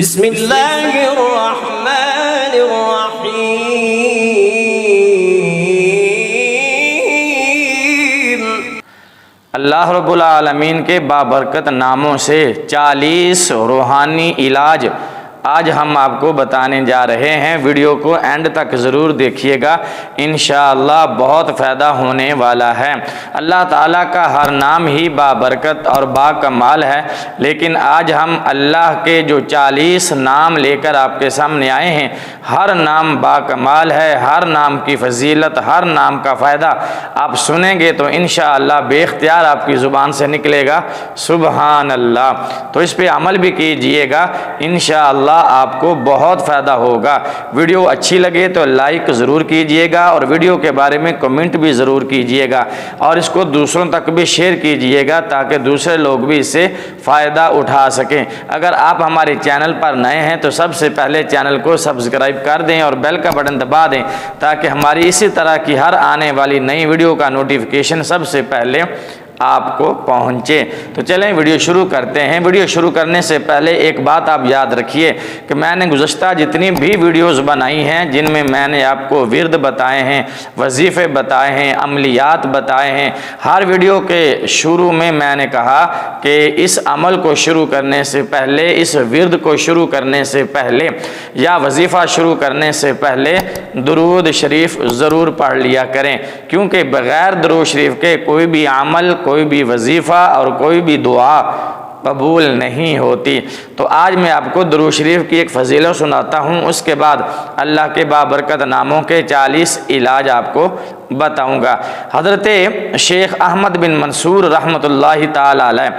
बिस्मिल्लाहिर्रहमानिर्रहीम। अल्लाह रब्बुल आलमीन के बाबरकत नामों से 40 रूहानी इलाज आज हम आपको बताने जा रहे हैं। वीडियो को एंड तक ज़रूर देखिएगा, इंशाअल्लाह बहुत फ़ायदा होने वाला है। अल्लाह ताला का हर नाम ही बाबरकत और बाकमाल है, लेकिन आज हम अल्लाह के जो 40 नाम लेकर आपके सामने आए हैं, हर नाम बाकमाल है, हर नाम की फजीलत, हर नाम का फ़ायदा आप सुनेंगे तो इंशाअल्लाह बेख्तियार आपकी ज़ुबान से निकलेगा सुबहान अल्लाह। तो इस पर अमल भी कीजिएगा, इंशाअल्लाह आपको बहुत फ़ायदा होगा। वीडियो अच्छी लगे तो लाइक ज़रूर कीजिएगा और वीडियो के बारे में कमेंट भी ज़रूर कीजिएगा और इसको दूसरों तक भी शेयर कीजिएगा ताकि दूसरे लोग भी इससे फ़ायदा उठा सकें। अगर आप हमारे चैनल पर नए हैं तो सबसे पहले चैनल को सब्सक्राइब कर दें और बेल का बटन दबा दें ताकि हमारी इसी तरह की हर आने वाली नई वीडियो का नोटिफिकेशन सबसे पहले आपको पहुँचे। तो चलें वीडियो शुरू करते हैं। वीडियो शुरू करने से पहले एक बात आप याद रखिए कि मैंने गुज़श्ता जितनी भी वीडियोस बनाई हैं जिनमें मैंने आपको विर्द बताए हैं, वजीफ़े बताए हैं, अमलियात बताए हैं, हर वीडियो के शुरू में मैंने कहा कि इस अमल को शुरू करने से पहले, इस विर्द को शुरू करने से पहले या वजीफ़ा शुरू करने से पहले दुरूद शरीफ ज़रूर पढ़ लिया करें, क्योंकि बग़ैर दुरूद शरीफ के कोई भी अमल, कोई भी वजीफ़ा और कोई भी दुआ कबूल नहीं होती। तो आज मैं आपको दुरूद शरीफ की एक फ़जीलत सुनाता हूँ, उसके बाद अल्लाह के बाबरकत नामों के 40 इलाज आपको बताऊँगा। हज़रत शेख अहमद बिन मंसूर रहमतुल्लाहि ताला अलैह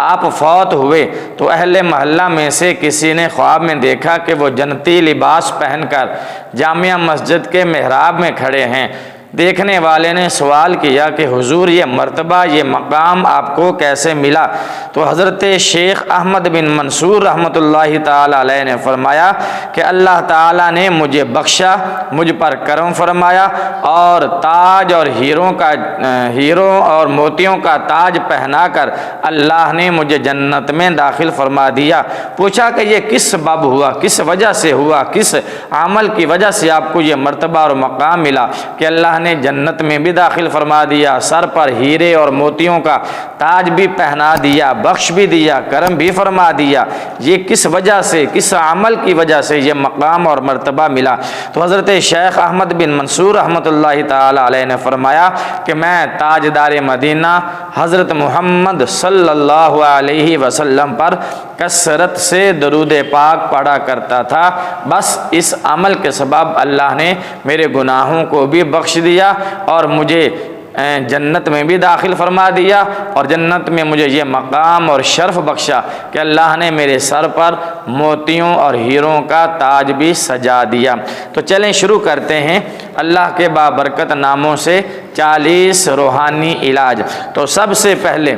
आप फौत हुए तो अहले महल्ला में से किसी ने ख्वाब में देखा कि वो जन्नती लिबास पहनकर जामिया मस्जिद के मेहराब में खड़े हैं। देखने वाले ने सवाल किया कि हुजूर ये मर्तबा, ये मकाम आपको कैसे मिला? तो हज़रत शेख अहमद बिन मंसूर रहमतुल्लाहि ताला अलैह ने फरमाया कि अल्लाह ताला ने मुझे बख्शा, मुझ पर करम फरमाया और ताज और हीरों और मोतियों का ताज पहनाकर अल्लाह ने मुझे जन्नत में दाखिल फरमा दिया। पूछा कि ये किस सबब हुआ, किस वजह से हुआ, किस अमल की वजह से आपको ये मर्तबा और मकाम मिला कि अल्लाह ने जन्नत में भी दाखिल फरमा दिया, सर पर हीरे और मोतियों का ताज भी पहना दिया, बख्श भी दिया, करम भी फरमा दिया? ये किस वजह से, किस अमल की वजह से ये मकाम और मर्तबा मिला? तो हज़रत शेख अहमद बिन मंसूर रहमतुल्लाहि ताला अलैह ने फरमाया कि मैं ताजदार मदीना हज़रत मोहम्मद सल्लल्लाहु अलैहि वसल्लम पर कसरत से दरूद पाक पढ़ा करता था। बस इस अमल के सबब अल्लाह ने मेरे गुनाहों को भी बख्श दिया और मुझे जन्नत में भी दाखिल फरमा दिया और जन्नत में मुझे ये मकाम और शर्फ बख्शा कि अल्लाह ने मेरे सर पर मोतियों और हीरों का ताज भी सजा दिया। तो चलें शुरू करते हैं अल्लाह के बाबरकत नामों से 40 रूहानी इलाज। तो सबसे पहले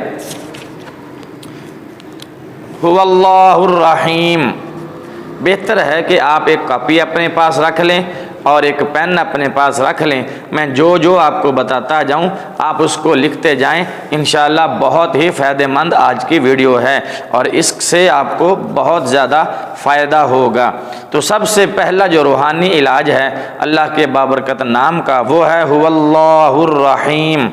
हुवल्लाहुर रहीम। बेहतर है कि आप एक कॉपी अपने पास रख लें और एक पेन अपने पास रख लें। मैं जो जो आपको बताता जाऊं आप उसको लिखते जाएं। इंशाअल्लाह बहुत ही फ़ायदेमंद आज की वीडियो है और इससे आपको बहुत ज़्यादा फ़ायदा होगा। तो सबसे पहला जो रूहानी इलाज है अल्लाह के बाबरकत नाम का वो है हुवल्लाहुर रहीम।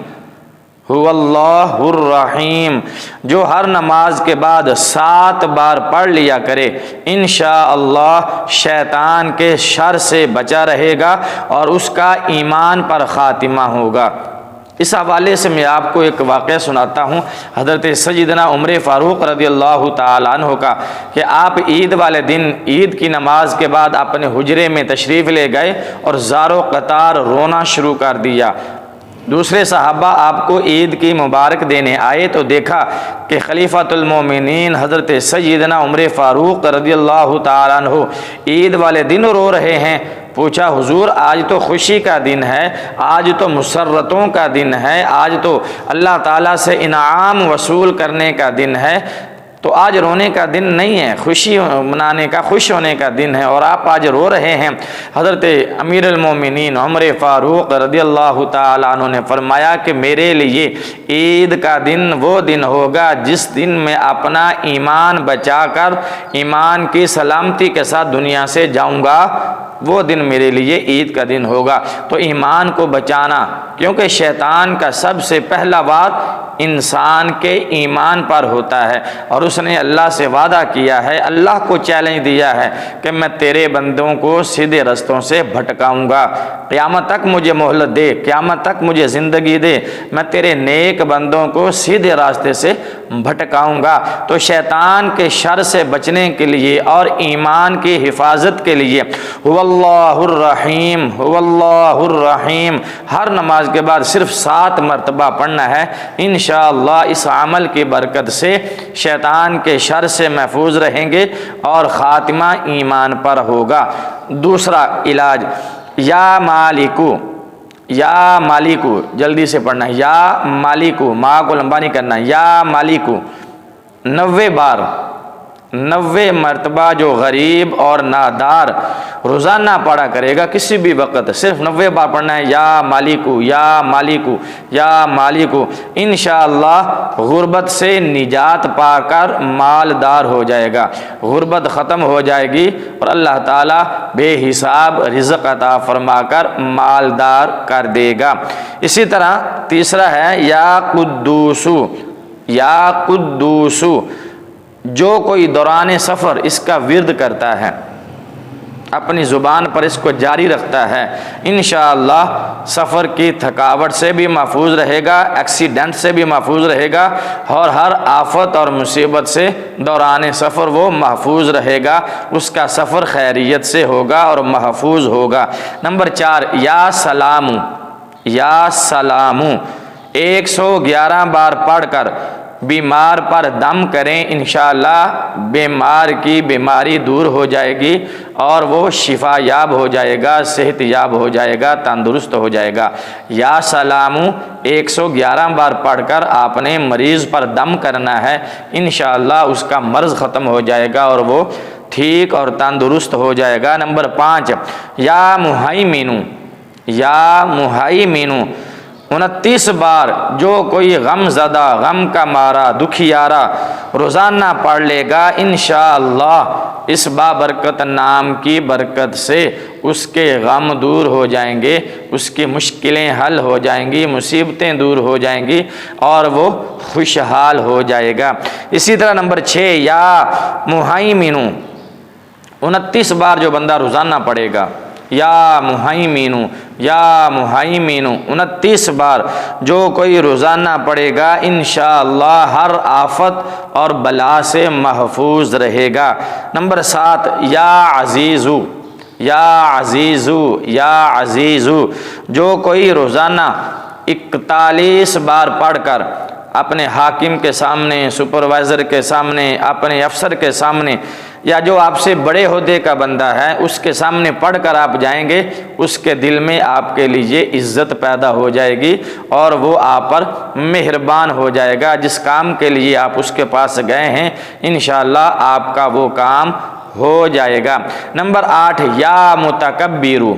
हुवल्लाहुर रहीम जो हर नमाज के बाद 7 बार पढ़ लिया करे, इंशाअल्लाह शैतान के शर से बचा रहेगा और उसका ईमान पर ख़ातिमा होगा। इस हवाले से मैं आपको एक वाक़या सुनाता हूँ हज़रत सैयदना उमर फ़ारूक रज़ियल्लाहु ताला अन्हु का कि आप ईद वाले दिन ईद की नमाज के बाद अपने हुजरे में तशरीफ़ ले गए और ज़ारो क़तार रोना शुरू कर दिया। दूसरे सहाबा आपको ईद की मुबारक देने आए तो देखा कि खलीफातुल मोमिनीन हज़रत सैयदना उमर फ़ारूक रज़ियल्लाहु ताला अन्हु ईद वाले दिन रो रहे हैं। पूछा हुजूर आज तो खुशी का दिन है, आज तो मुसर्रतों का दिन है, आज तो अल्लाह ताला से इनाम वसूल करने का दिन है, तो आज रोने का दिन नहीं है, खुशी मनाने का, खुश होने का दिन है, और आप आज रो रहे हैं। हज़रत अमीरुल मोमिनीन उमर फ़ारूक रज़ियल्लाहु ताला अन्हु ने फरमाया कि मेरे लिए ईद का दिन वो दिन होगा जिस दिन मैं अपना ईमान बचाकर ईमान की सलामती के साथ दुनिया से जाऊंगा, वो दिन मेरे लिए ईद का दिन होगा। तो ईमान को बचाना, क्योंकि शैतान का सबसे पहला वार इंसान के ईमान पर होता है, और उसने अल्लाह से वादा किया है, अल्लाह को चैलेंज दिया है कि मैं तेरे बंदों को सीधे रस्तों से भटकाऊंगा, क़यामत तक मुझे मोहलत दे, क़यामत तक मुझे ज़िंदगी दे, मैं तेरे नेक बंदों को सीधे रास्ते से भटकाऊंगा। तो शैतान के शर से बचने के लिए और ईमान की हिफाजत के लिए हुवल्लाहुर रहीम, हुवल्लाहुर रहीम हर नमाज के बाद सिर्फ 7 मरतबा पढ़ना है। इंशाअल्लाह इस अमल की बरकत से शैतान के शर से महफूज रहेंगे और ख़ातिमा ईमान पर होगा। दूसरा इलाज, या मालिकू, या मालिकू, जल्दी से पढ़ना, या मालिकू, माँ को लंबा नहीं करना, या मालिकू 90 बार, 90 मरतबा जो गरीब और नादार रोज़ाना पढ़ा करेगा किसी भी वक्त, सिर्फ 90 बार पढ़ना है, या मालिकू, या मालिकू, या मालिकू। इंशाअल्लाह गुर्बत से निजात पाकर मालदार हो जाएगा, गुर्बत ख़त्म हो जाएगी और अल्लाह ताला बेहिसाब रिज़्क़ अता फरमाकर मालदार कर देगा। इसी तरह तीसरा है या कुद्दूसु, या कुद्दूसु, जो कोई दौरान सफ़र इसका विर्द करता है, अपनी ज़ुबान पर इसको जारी रखता है, इंशाअल्लाह सफ़र की थकावट से भी महफूज रहेगा, एक्सीडेंट से भी महफूज रहेगा, और हर आफत और मुसीबत से दौरान सफ़र वो महफूज रहेगा, उसका सफ़र खैरियत से होगा और महफूज होगा। नंबर 4, या सलामू, या सलामू 111 बार पढ़कर बीमार पर दम करें, इंशाअल्लाह बीमार की बीमारी दूर हो जाएगी और वो शिफा याब हो जाएगा, सेहत याब हो जाएगा, तंदुरुस्त हो जाएगा। या सलामू 111 बार पढ़कर आपने मरीज़ पर दम करना है, इंशाअल्लाह उसका मर्ज़ ख़त्म हो जाएगा और वो ठीक और तंदुरुस्त हो जाएगा। नंबर 5, या मुहाइमिनु, या मुहाइमिनु 29 बार जो कोई गम ज़दा, गम का मारा, दुखियारा रोज़ाना पढ़ लेगा, इंशाअल्लाह इस बाबरकत नाम की बरकत से उसके गम दूर हो जाएंगे, उसकी मुश्किलें हल हो जाएंगी, मुसीबतें दूर हो जाएंगी और वो खुशहाल हो जाएगा। इसी तरह नंबर 6, या मुहाइमिनु 29 बार जो बंदा रोज़ाना पढ़ेगा, या मुहाइमिनु, या मुहाइमिनु 29 बार जो कोई रोज़ाना पढ़ेगा, इंशाअल्लाह हर आफत और बला से महफूज रहेगा। नंबर 7, या अज़ीज़ु, या अज़ीज़ु, या अज़ीज़ु जो कोई रोज़ाना 41 बार पढ़कर अपने हाकिम के सामने, सुपरवाइज़र के सामने, अपने अफसर के सामने, या जो आपसे बड़े ओहदे का बंदा है उसके सामने पढ़कर आप जाएंगे, उसके दिल में आपके लिए इज़्ज़त पैदा हो जाएगी और वो आप पर मेहरबान हो जाएगा। जिस काम के लिए आप उसके पास गए हैं, इंशाअल्लाह आपका वो काम हो जाएगा। नंबर 8, या मुतकब्बिरु,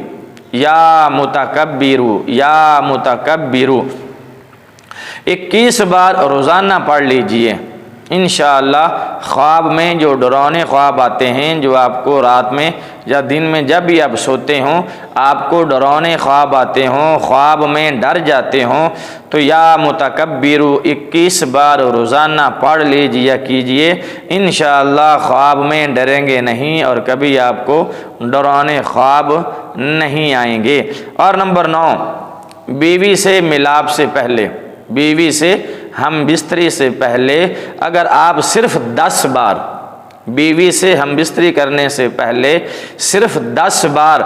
या मुतकब्बिरु, या मुतकब्बिरु 21 बार रोज़ाना पढ़ लीजिए, इंशाअल्लाह ख्वाब में जो डरावने ख्वाब आते हैं, जो आपको रात में या दिन में जब भी आप सोते हों आपको डरावने ख्वाब आते हों, ख्वाब में डर जाते हों, तो या मुतकब्बिरु 21 बार रोज़ाना पढ़ लीजिए कीजिए, इंशाअल्लाह ख्वाब में डरेंगे नहीं और कभी आपको डरावने ख्वाब नहीं आएंगे। और नंबर 9, बीवी से मिलाप से पहले, बीवी से हम बिस्तरी से पहले अगर आप सिर्फ 10 बार, बीवी से हम बिस्तरी करने से पहले सिर्फ 10 बार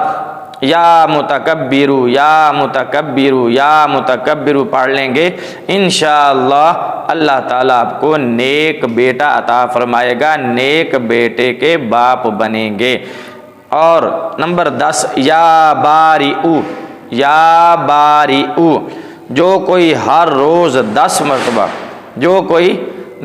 या मुतकब्बिरु, या मुतकब्बिरु, या मुतकब्बिरु पढ़ लेंगे, इंशाअल्लाह अल्लाह ताला आपको नेक बेटा अता फरमाएगा, नेक बेटे के बाप बनेंगे। और नंबर 10, या बारिउ, या बारिउ जो कोई हर रोज़ 10 मरतबा, जो कोई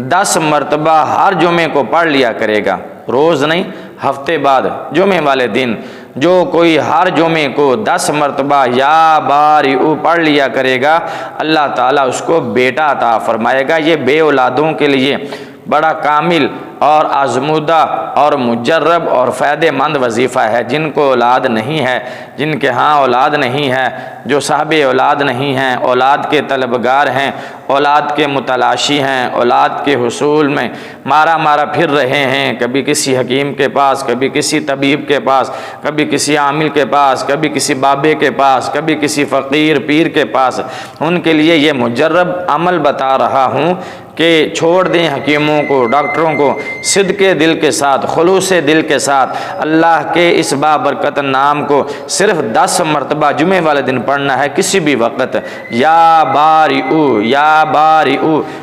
10 मरतबा हर जुमे को पढ़ लिया करेगा, रोज़ नहीं, हफ्ते बाद जुमे वाले दिन जो कोई हर जुमे को 10 मरतबा या बारिऊ पढ़ लिया करेगा, अल्लाह ताला उसको बेटा अता फरमाएगा। ये बे औलादों के लिए बड़ा कामिल और आजमूदा और मुजर्रब और फ़ायदेमंद वजीफ़ा है। जिनको औलाद नहीं है, जिनके यहाँ औलाद नहीं है, जो साहबे औलाद नहीं हैं, औलाद के तलबगार हैं, औलाद के मुतलाशी हैं, औलाद के हुसूल में मारा फिर रहे हैं, कभी किसी हकीम के पास, कभी किसी तबीब के पास, कभी किसी आमिल के पास, कभी किसी बाबे के पास, कभी किसी फ़कीर पीर के पास, उनके लिए ये मुजर्रब अमल बता रहा हूँ कि छोड़ दें हकीमों को, डॉक्टरों को, सिद्के दिल के साथ, खुलूसे दिल के साथ अल्लाह के इस बाबरकत नाम को सिर्फ 10 मरतबा जुमे वाले दिन पढ़ना है, किसी भी वक़्त, या बारिऊ।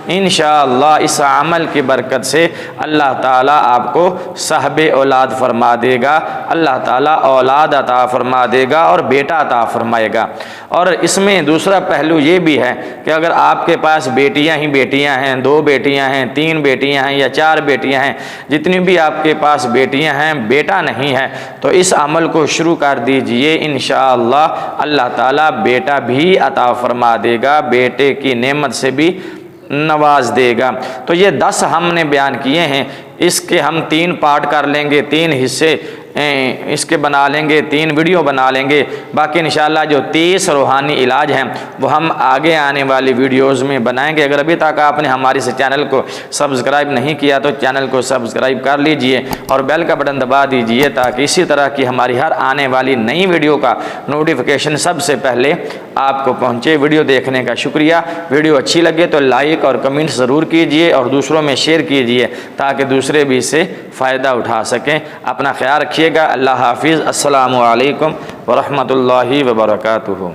इंशाअल्लाह इस अमल की बरकत से अल्लाह ताला आपको साहबे औलाद फरमा देगा, अल्लाह ताला औलाद अता फरमा देगा और बेटा अता फरमाएगा। और इसमें दूसरा पहलू ये भी है कि अगर आपके पास बेटियां ही बेटियां हैं, 2 बेटियां हैं, 3 बेटियां हैं या 4 बेटियां हैं, जितनी भी आपके पास बेटियां हैं, बेटा नहीं है, तो इस अमल को शुरू कर दीजिए। इंशाअल्लाह अल्लाह ताला बेटा भी अता फरमा देगा, बेटे की नेमत से भी नवाज देगा। तो ये 10 हमने बयान किए हैं, इसके हम 3 पार्ट कर लेंगे, 3 हिस्से इसके बना लेंगे, 3 वीडियो बना लेंगे। बाकी इंशाअल्लाह जो 30 रूहानी इलाज हैं वो हम आगे आने वाली वीडियोस में बनाएंगे। अगर अभी तक आपने हमारे इस चैनल को सब्सक्राइब नहीं किया तो चैनल को सब्सक्राइब कर लीजिए और बेल का बटन दबा दीजिए ताकि इसी तरह की हमारी हर आने वाली नई वीडियो का नोटिफिकेशन सबसे पहले आपको पहुँचे। वीडियो देखने का शुक्रिया। वीडियो अच्छी लगे तो लाइक और कमेंट ज़रूर कीजिए और दूसरों में शेयर कीजिए ताकि दूसरे भी इससे फ़ायदा उठा सकें। अपना ख्याल रखिएगा। अल्लाह हाफिज़। अस्सलामु अलैकुम व रहमतुल्लाहि व बरकातुहू।